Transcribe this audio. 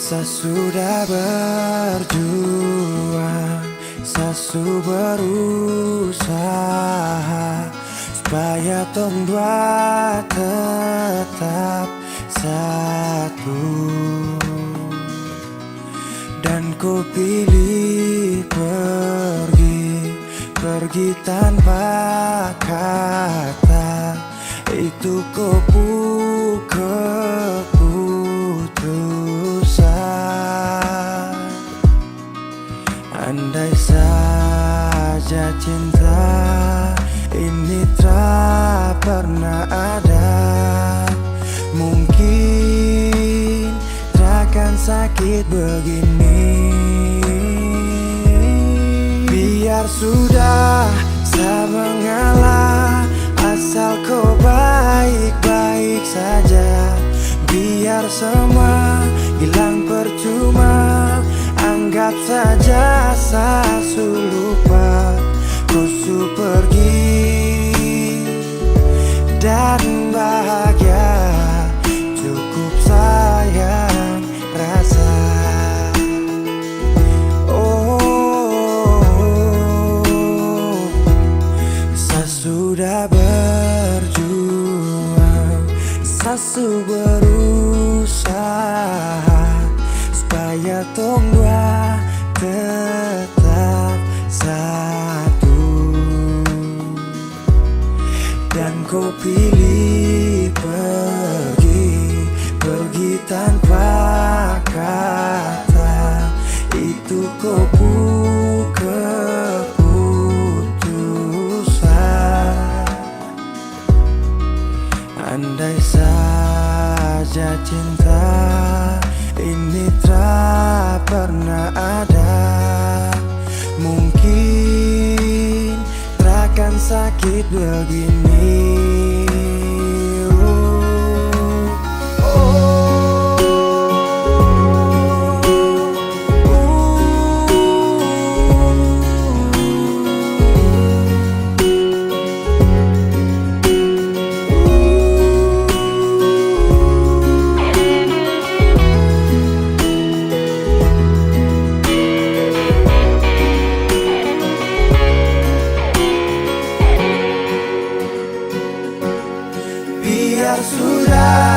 Saya sudah berjuang, saya sudah berusaha supaya tong dua tetap satu. Dan ku pilih pergi tanpa kata. Itu keputusan. Andai saja cinta ini tak pernah ada, mungkin takkan sakit begini. Biar sudah saya mengalah, asal kau baik-baik saja. Biar semua hilang percuma, anggap saja saya lupa. Kau pergi dan bahagia, cukup sayang rasa. Saya sudah berjuang, saya sudah berusaha supaya tong dua tetap satu. Dan kau pilih pergi tanpa kata. Itu keputusan. Andai saja cinta ini tak pernah ada, mungkin takkan sakit begini. Biar sudah